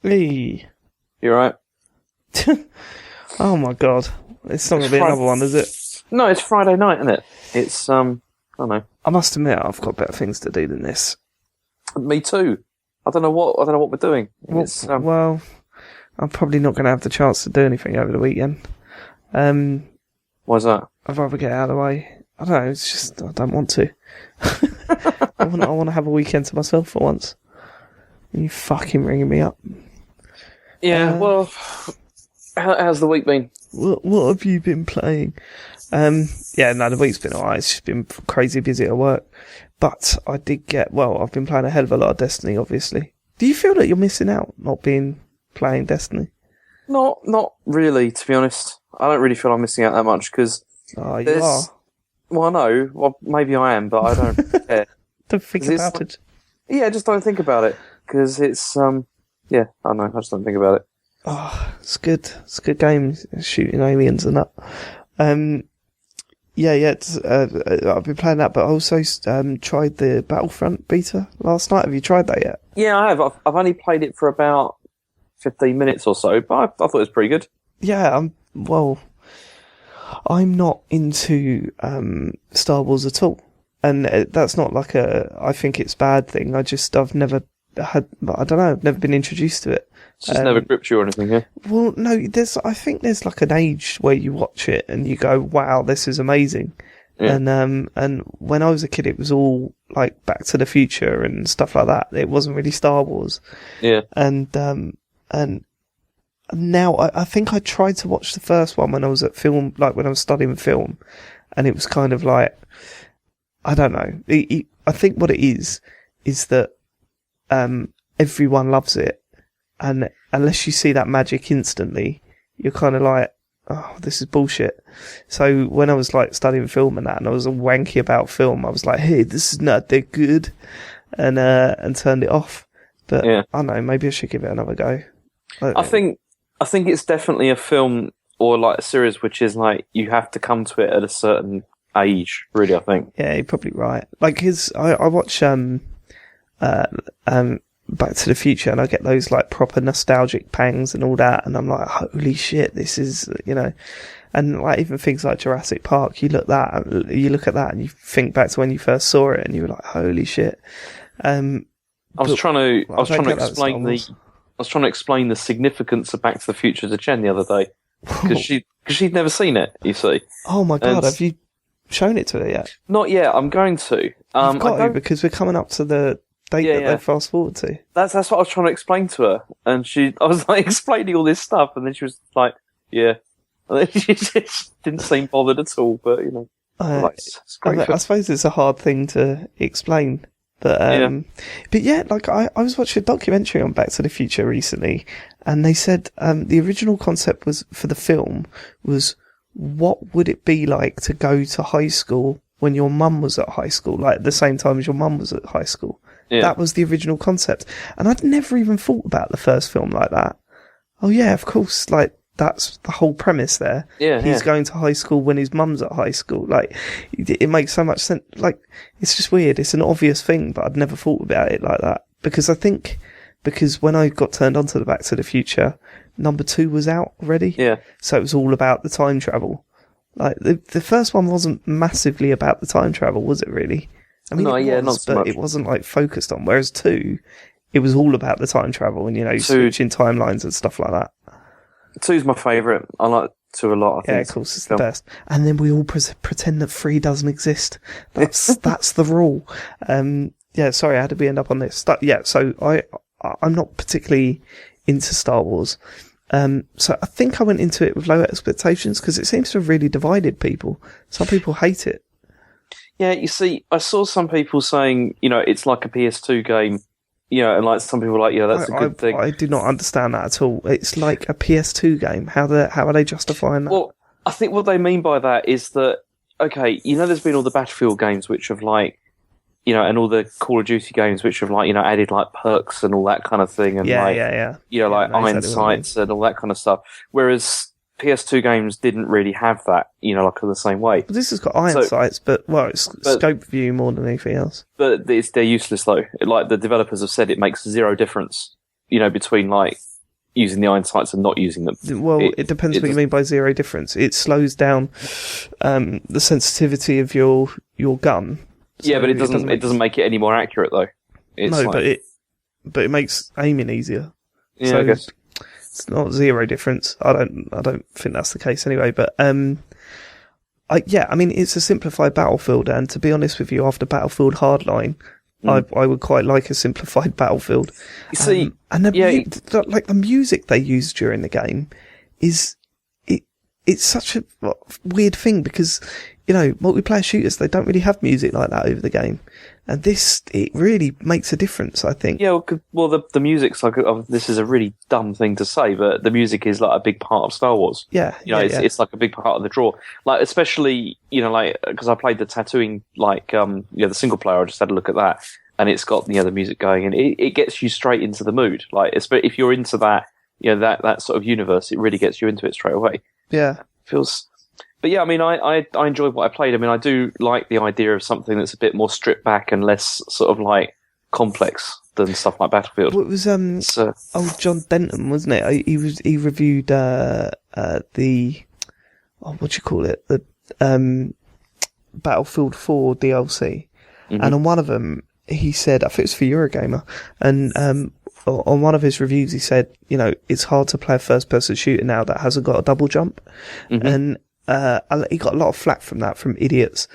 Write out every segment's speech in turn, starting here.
Hey. You alright? Oh my god. It's not going to be another one, is it? No, it's Friday night, isn't it? It's, I don't know. I must admit, I've got better things to do than this. Me too. I don't know what we're doing. Well, I'm probably not going to have the chance to do anything over the weekend. Why's that? I'd rather get out of the way. I don't know, it's just, I don't want to. I want to have a weekend to myself for once. You fucking ringing me up. Yeah, well, how's the week been? What have you been playing? The week's been alright. It's just been crazy busy at work. But I did I've been playing a hell of a lot of Destiny, obviously. Do you feel that you're missing out not playing Destiny? Not really, to be honest. I don't really feel I'm missing out that much, because... Oh, you are? Well, no. Well, maybe I am, but I don't care. Don't think about it. Yeah, just don't think about it. Because it's, I don't know, I just don't think about it. Oh, it's good. It's a good game, shooting aliens and that. I've been playing that, but I also tried the Battlefront beta last night. Have you tried that yet? Yeah, I have. I've only played it for about 15 minutes or so, but I thought it was pretty good. Yeah, I'm not into Star Wars at all. And that's not like I think it's a bad thing. I've never been introduced to it. It's just never gripped you or anything, yeah? Well, no, I think there's like an age where you watch it and you go, wow, this is amazing. Yeah. And when I was a kid, it was all like Back to the Future and stuff like that. It wasn't really Star Wars. Yeah. And now I think I tried to watch the first one when I was at film, like when I was studying film, and it was kind of like, I don't know. I think what it is that, everyone loves it. And unless you see that magic instantly, you're kind of like, oh, this is bullshit. So when I was like studying film and that, and I was all wanky about film, I was like, hey, this is not that good, and turned it off. But yeah. I don't know, maybe I should give it another go. I think it's definitely a film or like a series which is like you have to come to it at a certain age. Really, I think. Yeah, you're probably right. Like I watch Back to the Future, and I get those like proper nostalgic pangs and all that, and I'm like, holy shit, this is, and like even things like Jurassic Park, you look at that and you think back to when you first saw it and you were like, holy shit. I was trying to explain the significance of Back to the Future to Jen the other day, because she'd never seen it, you see. Oh my god, have you shown it to her yet? Not yet, I'm going to. You've got to, because we're coming up to the date that they fast forward to. That's what I was trying to explain to her, and I was like explaining all this stuff, and then she was like, "Yeah," and then she just didn't seem bothered at all. But it's great. I suppose it's a hard thing to explain, but like I was watching a documentary on Back to the Future recently, and they said the original concept was for the film was what would it be like to go to high school when your mum was at high school, like at the same time as your mum was at high school. Yeah. That was the original concept. And I'd never even thought about the first film like that. Oh yeah, of course, like, that's the whole premise there. Yeah, He's going to high school when his mum's at high school. Like, it makes so much sense. Like, it's just weird. It's an obvious thing, but I'd never thought about it like that. Because when I got turned on to the Back to the Future, number 2 was out already. Yeah. So it was all about the time travel. Like, the first one wasn't massively about the time travel, was it really? I mean, not so much. It wasn't like focused on. Whereas 2, it was all about the time travel and switching timelines and stuff like that. 2's my favourite. I like 2 a lot. I think of course, it's the best. And then we all pretend that 3 doesn't exist. That's the rule. Sorry, how did we end up on this? So I'm not particularly into Star Wars. So I think I went into it with low expectations because it seems to have really divided people. Some people hate it. Yeah, you see, I saw some people saying, it's like a PS2 game, and like some people are like, that's a good thing. I do not understand that at all. It's like a PS2 game. How are they justifying that? Well, I think what they mean by that is that, okay, there's been all the Battlefield games which have like, and all the Call of Duty games which have like, added like perks and all that kind of thing, and like iron sights and all that kind of stuff. Whereas PS2 games didn't really have that, like in the same way. But this has got iron sights, it's scope view more than anything else. But they're useless though. Like the developers have said, it makes zero difference, between like using the iron sights and not using them. Well, it depends what you mean by zero difference. It slows down the sensitivity of your gun. So yeah, but it doesn't make it any more accurate though. But it makes aiming easier. Yeah, so I guess. It's not zero difference. I don't think that's the case anyway. But it's a simplified Battlefield, and to be honest with you, after Battlefield Hardline, I would quite like a simplified Battlefield. You see, the music they use during the game it's such a weird thing because multiplayer shooters, they don't really have music like that over the game. And it really makes a difference, I think. Yeah, well, the music's like, this is a really dumb thing to say, but the music is like a big part of Star Wars. Yeah. It's like a big part of the draw. Like, especially, because I played the tattooing, the single player, I just had a look at that, and it's got, the music going, and it gets you straight into the mood. Like, if you're into that, that sort of universe, it really gets you into it straight away. Yeah. But yeah, I mean, I enjoyed what I played. I mean, I do like the idea of something that's a bit more stripped back and less sort of like complex than stuff like Battlefield. Well, it was John Denton, wasn't it? He reviewed the what do you call it? The Battlefield 4 DLC, and on one of them he said, I think it was for Eurogamer, and on one of his reviews he said, it's hard to play a first-person shooter now that hasn't got a double jump, and he got a lot of flack from that, from idiots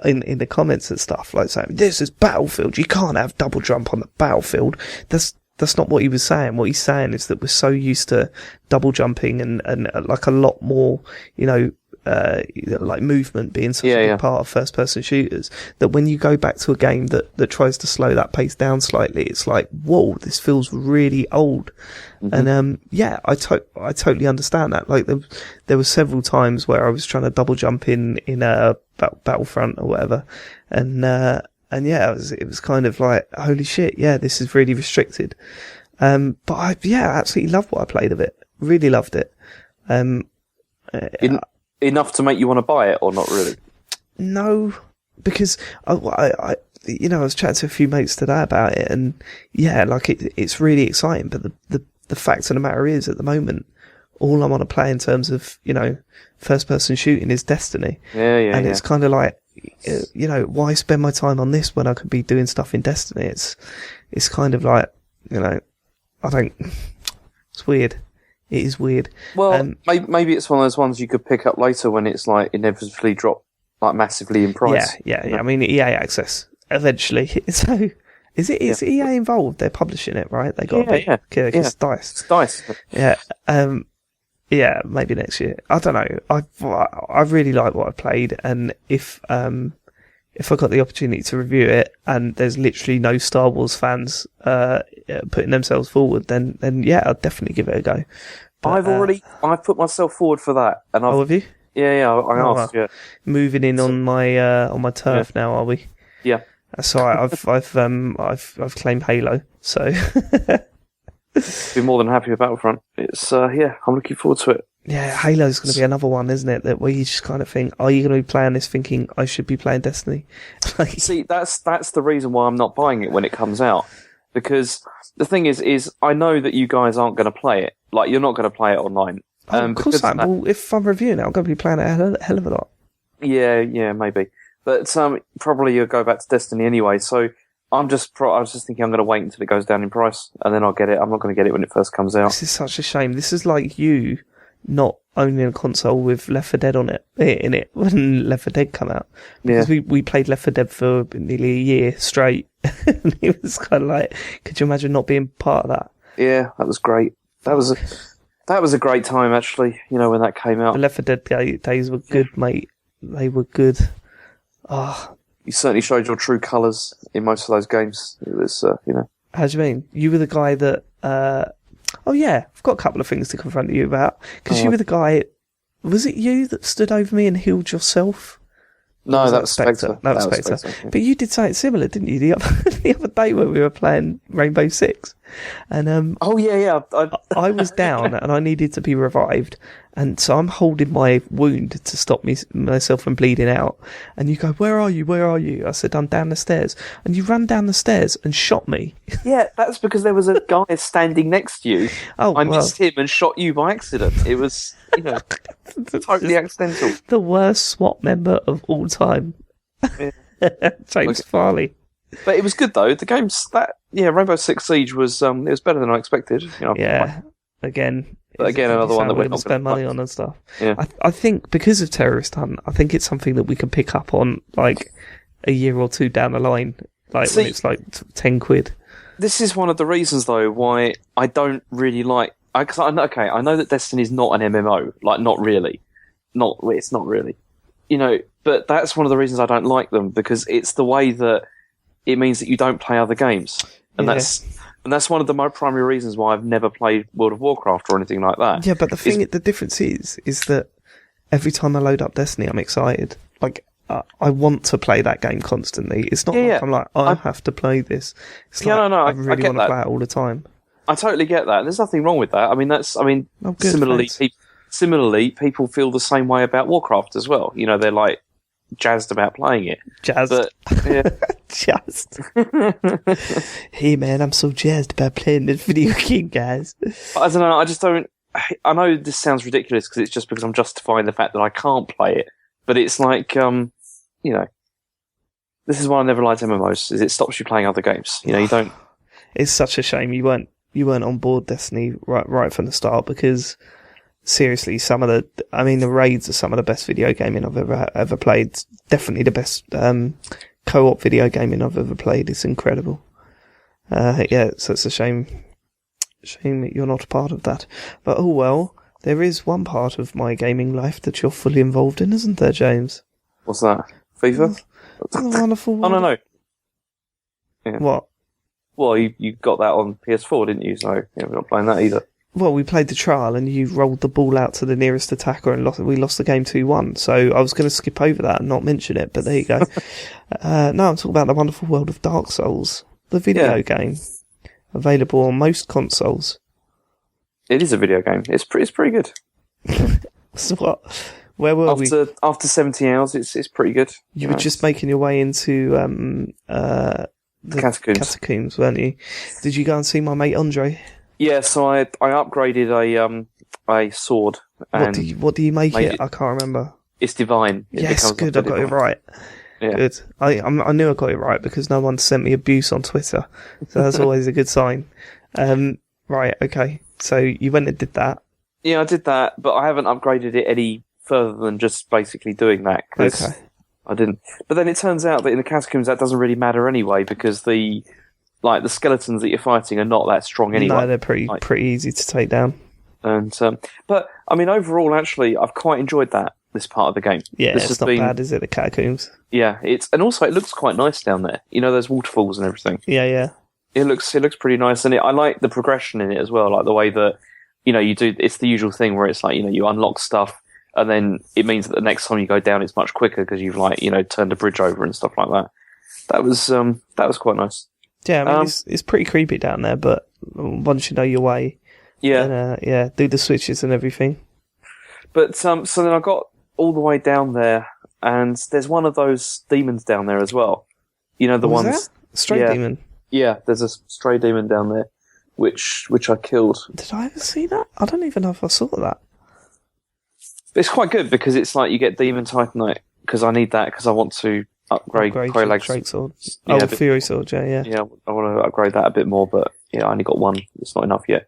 in the comments and stuff, like saying, this is Battlefield, you can't have double jump on the Battlefield. That's not what he was saying. What he's saying is that we're so used to double jumping and like a lot more, like movement being such a big part of first person shooters, that when you go back to a game that tries to slow that pace down slightly, it's like, whoa, this feels really old. And I totally understand that. Like there were several times where I was trying to double jump in a Battlefront or whatever, and it was kind of like, holy shit, this is really restricted. But I absolutely loved what I played of it. Really loved it. Enough to make you want to buy it, or not really? No, because I was chatting to a few mates today about it, and it's really exciting. But the fact of the matter is, at the moment, all I want to play in terms of first person shooting is Destiny. And it's kind of like, why spend my time on this when I could be doing stuff in Destiny? It's kind of like, I think it's weird. It is weird. Well, maybe it's one of those ones you could pick up later when it's like inevitably drop like massively in price. Yeah. I mean, EA access eventually. So is EA involved? They're publishing it, right? They got it's DICE. It's DICE. Yeah. Maybe next year. I don't know. I really like what I played, and if I got the opportunity to review it and there's literally no Star Wars fans putting themselves forward, then I'd definitely give it a go. But, I've put myself forward for that, and have you? Yeah, I asked. Yeah, moving in on my turf now, are we? Yeah, that's all right. I've claimed Halo, so be more than happy with Battlefront. It's I'm looking forward to it. Yeah, Halo's going to be another one, isn't it? That where you just kind of think, are you going to be playing this thinking I should be playing Destiny? See, that's the reason why I'm not buying it when it comes out. Because the thing is I know that you guys aren't going to play it. Like, you're not going to play it online. Of course not. Well, if I'm reviewing it, I'm going to be playing it a hell of a lot. Yeah, maybe. But probably you'll go back to Destiny anyway. So I was just thinking I'm going to wait until it goes down in price, and then I'll get it. I'm not going to get it when it first comes out. This is such a shame. This is like you not owning a console with Left 4 Dead in it when Left 4 Dead come out. Because we played Left 4 Dead for nearly a year straight. And it was kind of like, could you imagine not being part of that? Yeah, that was great. That was a great time, actually, when that came out. The Left 4 Dead days were good, mate. They were good. You certainly showed your true colours in most of those games. It was, How do you mean? You were the guy that... I've got a couple of things to confront you about. Because you were the guy... Was it you that stood over me and healed yourself? No, that was Spectre. That was Spectre. Yeah. But you did something similar, didn't you? The other day when we were playing Rainbow Six. And Oh yeah. I was down and I needed to be revived, and so I'm holding my wound to stop myself from bleeding out. And you go, "Where are you? Where are you?" I said, "I'm down the stairs." And you ran down the stairs and shot me. Yeah, that's because there was a guy standing next to you. Oh, I missed him and shot you by accident. It was, totally accidental. The worst SWAT member of all time. Yeah. James Farley. But it was good though. The game's Rainbow Six Siege was it was better than I expected. Again, another one that we're not spend money on and stuff. Yeah. I think because of Terrorist Hunt, I think it's something that we can pick up on like a year or two down the line, when it's like £10. This is one of the reasons though why I don't really like. Because I know that Destiny is not an MMO, like not really, it's not really, But that's one of the reasons I don't like them, because it's the way that it means that you don't play other games, and that's one of the primary reasons why I've never played World of Warcraft or anything like that. Yeah, but the difference is that every time I load up Destiny, I'm excited. Like I want to play that game constantly. It's not like I'm like I have to play this. It's like I really want to play it all the time. I totally get that. There's nothing wrong with that. Similarly, people feel the same way about Warcraft as well. They're like jazzed about playing it. Jazzed. But, yeah. Jazzed. Hey man, I'm so jazzed about playing this video game, guys. I don't know, I just don't... I know this sounds ridiculous because it's just because I'm justifying the fact that I can't play it, but it's like, this is why I never liked MMOs, is it stops you playing other games. You don't... It's such a shame you weren't on board Destiny right from the start, because seriously, the raids are some of the best video gaming I've ever played. Definitely the best co-op video gaming I've ever played. It's incredible. So it's a shame that you're not a part of that. But oh well, there is one part of my gaming life that you're fully involved in, isn't there, James? What's that? FIFA? Wonderful. Oh no. Yeah. What? Well, you got that on PS4, didn't you? So we're not playing that either. Well, we played the trial and you rolled the ball out to the nearest attacker and we lost the game 2-1. So I was going to skip over that and not mention it, but there you go. No, I'm talking about the wonderful world of Dark Souls, the video game, available on most consoles. It is a video game. It's pretty good. So what? Where were we? After 70 hours, it's pretty good. You were just making your way into the Catacombs, weren't you? Did you go and see my mate Andre? Yeah, so I upgraded a sword. And what do you make it? I can't remember. It's divine. Yes, good. I got it right. Yeah. Good. I knew I got it right because no one sent me abuse on Twitter, so that's always a good sign. Right. Okay. So you went and did that. Yeah, I did that, but I haven't upgraded it any further than just basically doing that. Okay. I didn't. But then it turns out that in the Catacombs that doesn't really matter anyway, because the skeletons that you're fighting are not that strong anyway. No, they're pretty easy to take down. And but I mean, overall, actually, I've quite enjoyed this part of the game. Yeah, it's not bad, is it? The Catacombs. Yeah, and also it looks quite nice down there. There's waterfalls and everything. Yeah. It looks pretty nice, and I like the progression in it as well. Like the way that you do. It's the usual thing where it's like you unlock stuff, and then it means that the next time you go down, it's much quicker because you've turned a bridge over and stuff like that. That was quite nice. Yeah, I mean, it's pretty creepy down there, but once you know your way, then, do the switches and everything. But so then I got all the way down there, and there's one of those demons down there as well. The ones stray demon. Yeah, there's a stray demon down there, which I killed. Did I ever see that? I don't even know if I saw that. It's quite good because it's like you get demon titanite, because I need that because I want to upgrade Great Sword. Fury Sword, yeah. Yeah, I want to upgrade that a bit more, but I only got one. It's not enough yet.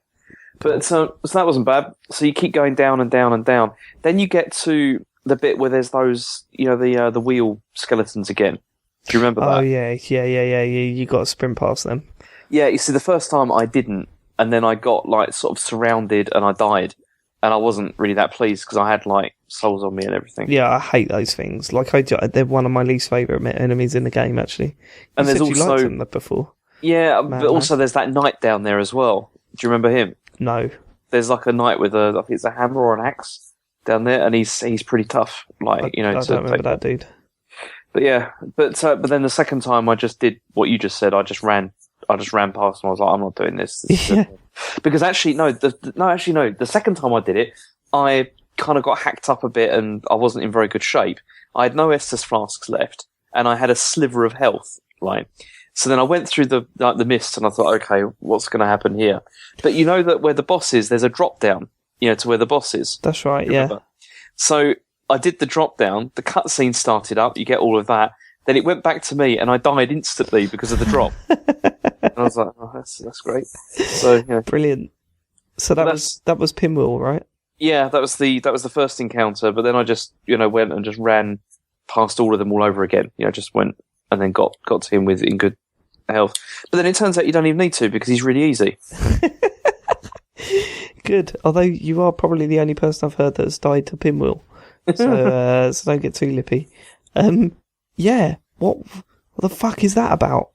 But so that wasn't bad. So you keep going down and down and down. Then you get to the bit where there's those, the wheel skeletons again. Do you remember that? Oh yeah. You got to sprint past them. Yeah, you see, the first time I didn't, and then I got sort of surrounded and I died, and I wasn't really that pleased because I had souls on me and everything. Yeah, I hate those things. They're one of my least favourite enemies in the game, actually. And there's also you liked them before. Yeah, but also there's that knight down there as well. Do you remember him? No. There's a knight with I think it's a hammer or an axe down there, and he's pretty tough. I don't remember that dude. But yeah, but then the second time I just did what you just said. I just ran just ran past them. I was like, I'm not doing this. Yeah. Because actually, no. The second time I did it, I kind of got hacked up a bit, and I wasn't in very good shape. I had no Estus flasks left, and I had a sliver of health. Right. So then I went through the mist, and I thought, okay, what's going to happen here? But you know that where the boss is, there's a drop down. To where the boss is. That's right. Yeah. So I did the drop down. The cutscene started up. You get all of that. Then it went back to me, and I died instantly because of the drop. And I was like, oh, that's great. So yeah. Brilliant. So that was Pinwheel, right? Yeah, that was the first encounter. But then I just went and just ran past all of them all over again. Just went and then got to him in good health. But then it turns out you don't even need to because he's really easy. Good. Although you are probably the only person I've heard that has died to Pinwheel. So don't get too lippy. Yeah. What the fuck is that about?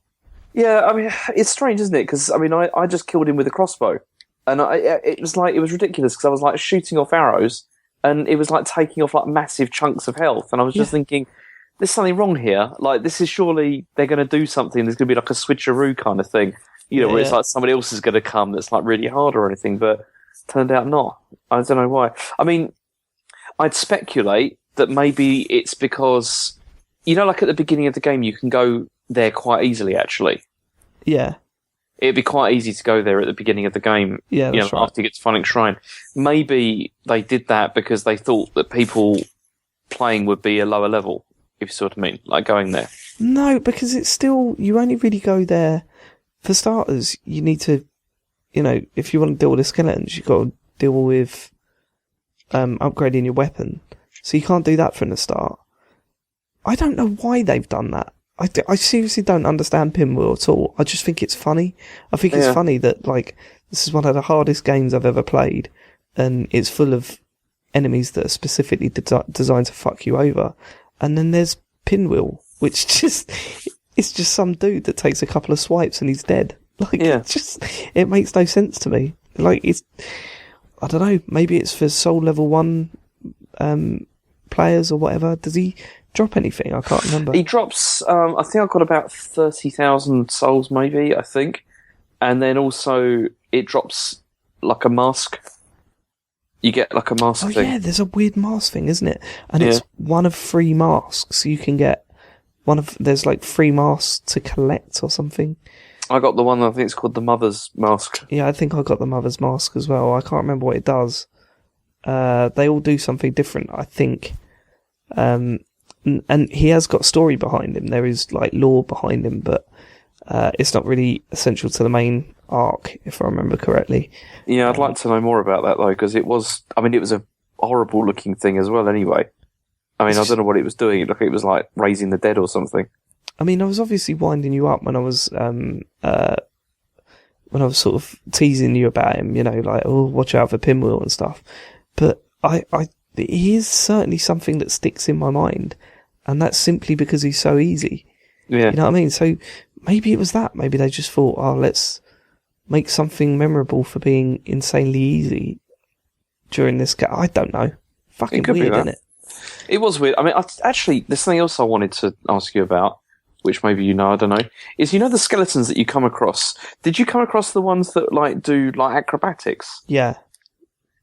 Yeah, I mean, it's strange, isn't it? Because, I mean, I just killed him with a crossbow. And it was ridiculous because I was like shooting off arrows and it was like taking off like massive chunks of health. And I was just thinking, there's something wrong here. Like, this is surely they're going to do something. There's going to be like a switcheroo kind of thing, where it's like somebody else is going to come that's like really hard or anything. But turned out not. I don't know why. I mean, I'd speculate that maybe it's because, like at the beginning of the game, you can go there quite easily, actually. Yeah. It'd be quite easy to go there at the beginning of the game, yeah, that's right. After you get to Phonic Shrine. Maybe they did that because they thought that people playing would be a lower level, if you see what I mean, like going there. No, because it's still, you only really go there, for starters, you need to, if you want to deal with the skeletons, you've got to deal with upgrading your weapon. So you can't do that from the start. I don't know why they've done that. I seriously don't understand Pinwheel at all. I just think it's funny. I think it's funny that, like, this is one of the hardest games I've ever played, and it's full of enemies that are specifically designed to fuck you over. And then there's Pinwheel, which it's just some dude that takes a couple of swipes and he's dead. Like, it makes no sense to me. Like, I don't know, maybe it's for Soul Level 1 players or whatever. Does he drop anything? I can't remember. He drops, I think I've got about 30,000 souls, maybe, I think. And then also, it drops like a mask. You get like a mask thing. Oh yeah, there's a weird mask thing, isn't it? And it's one of 3 masks. You can get there's like 3 masks to collect or something. I got the one, I think it's called the Mother's Mask. Yeah, I think I got the Mother's Mask as well. I can't remember what it does. They all do something different, I think. And he has got story behind him. There is like lore behind him, but it's not really essential to the main arc, if I remember correctly. Yeah, I'd like to know more about that though, because it was a horrible looking thing as well. Anyway, I mean, I don't know what it was doing. It looked like it was like raising the dead or something. I mean, I was obviously winding you up when I was sort of teasing you about him, like, oh, watch out for Pinwheel and stuff. But he is certainly something that sticks in my mind, and that's simply because he's so easy. Yeah. You know what I mean? So maybe it was that. Maybe they just thought, oh, let's make something memorable for being insanely easy during this game. I don't know. Fucking weird, isn't it? It was weird. I mean, actually, there's something else I wanted to ask you about, which maybe I don't know, is the skeletons that you come across. Did you come across the ones that like do like acrobatics? Yeah.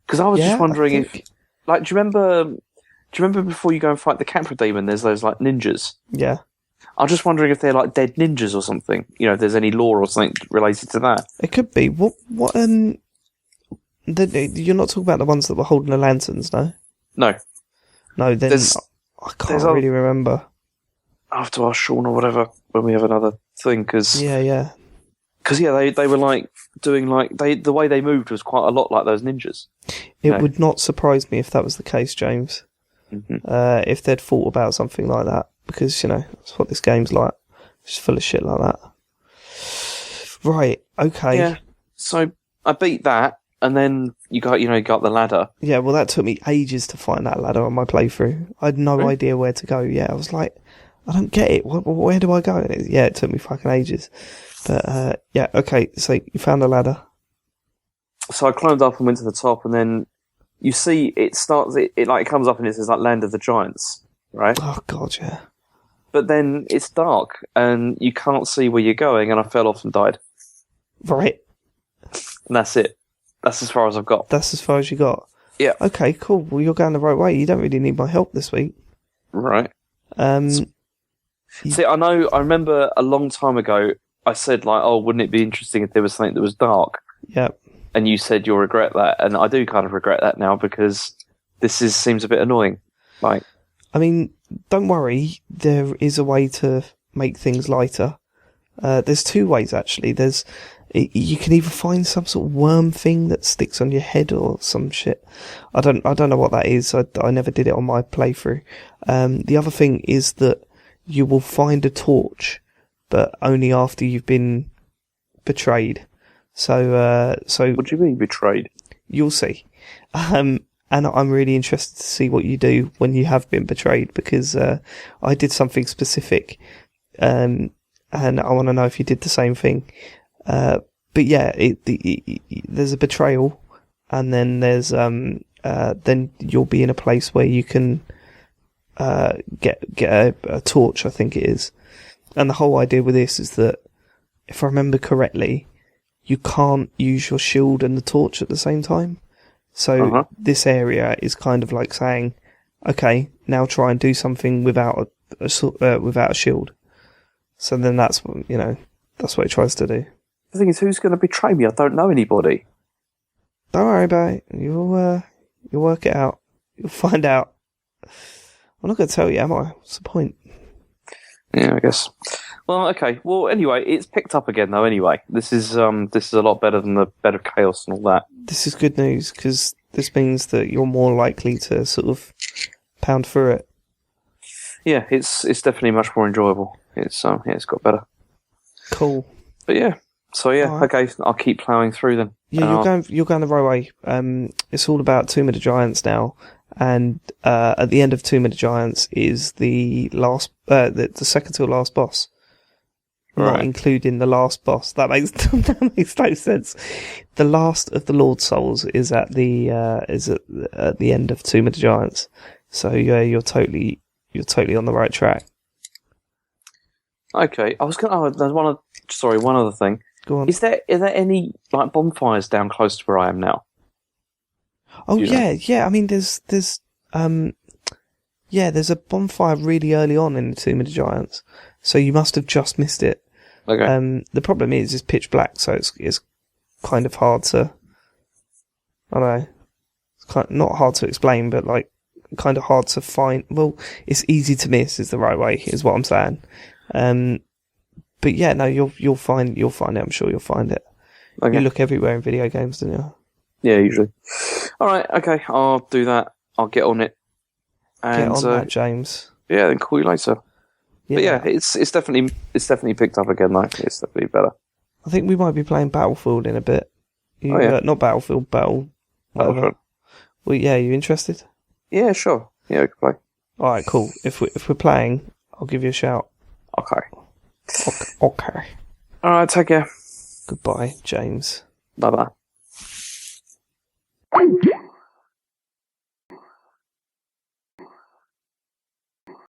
Because I was just wondering if, like, do you remember before you go and fight the Capra Demon, there's those like ninjas? Yeah. I'm just wondering if they're like dead ninjas or something. If there's any lore or something related to that. It could be. What you're not talking about the ones that were holding the lanterns, no? No, then I can't really remember. I have to ask Sean or whatever when we have another thing, because yeah, they were like doing like the way they moved was quite a lot like those ninjas. It would not surprise me if that was the case, James. Mm-hmm. If they'd thought about something like that, because that's what this game's like. It's just full of shit like that. Right. Okay. Yeah. So I beat that, and then you got the ladder. Yeah. Well, that took me ages to find that ladder on my playthrough. I had no idea where to go. Yeah, I was like, I don't get it. Where do I go? And it took me fucking ages. But, yeah, okay. So you found a ladder. So I climbed up and went to the top, and then you see it starts, it comes up and it says like Land of the Giants, right? Oh, God, yeah. But then it's dark and you can't see where you're going, and I fell off and died. Right. And that's it. That's as far as I've got. That's as far as you got? Yeah. Okay, cool. Well, you're going the right way. You don't really need my help this week. Right. See, I remember a long time ago, I said, like, oh, wouldn't it be interesting if there was something that was dark? Yep. And you said you'll regret that. And I do kind of regret that now because seems a bit annoying. Like, I mean, don't worry. There is a way to make things lighter. There's two ways, actually. You can either find some sort of worm thing that sticks on your head or some shit. I don't know what that is. I never did it on my playthrough. The other thing is that you will find a torch, but only after you've been betrayed. So what do you mean betrayed? You'll see. And I'm really interested to see what you do when you have been betrayed, because I did something specific, and I want to know if you did the same thing. But yeah, there's a betrayal, and then there's then you'll be in a place where you can get a torch, I think it is. And the whole idea with this is that, if I remember correctly, you can't use your shield and the torch at the same time. So this area is kind of like saying, okay, now try and do something without a shield. So then that's what it tries to do. The thing is, who's going to betray me? I don't know anybody. Don't worry about it. You'll work it out. You'll find out. I'm not going to tell you, am I? What's the point? Yeah, I guess. Well, okay. Well, anyway, it's picked up again, though. Anyway, this is a lot better than the Bed of Chaos and all that. This is good news, because this means that you're more likely to sort of pound through it. Yeah, it's definitely much more enjoyable. It's got better. Cool. But yeah. So yeah, right. Okay, I'll keep ploughing through then. Yeah, you're going the right way. It's all about Tomb of the Giants now, and at the end of Tomb of the Giants is the last, the second to last boss. Right. Not including the last boss. That makes no sense. The last of the Lord Souls is at the end of Tomb of the Giants. So yeah, you're totally on the right track. Okay, I was going. There's one other thing. Go on. Is there any like bonfires down close to where I am now? Oh yeah. I mean, there's a bonfire really early on in the Tomb of the Giants, so you must have just missed it. Okay. The problem is it's pitch black, so it's kind of hard to. I don't know. It's not hard to explain, but like kind of hard to find. Well, it's easy to miss is the right way, is what I'm saying. But yeah, no, you'll find it. I'm sure you'll find it. Okay. You look everywhere in video games, don't you? Yeah, usually. All right, okay, I'll do that. I'll get on it. And, get on that, James. Yeah, then call you later. Yeah. But yeah, it's definitely picked up again. Like it's definitely better. I think we might be playing Battlefield in a bit. Not Battlefield, Battle. Battlefront. Well, yeah, you interested? Yeah, sure. Yeah, we can play. All right, cool. If we're playing, I'll give you a shout. Okay. Okay. All right, take care. Goodbye, James. Bye-bye.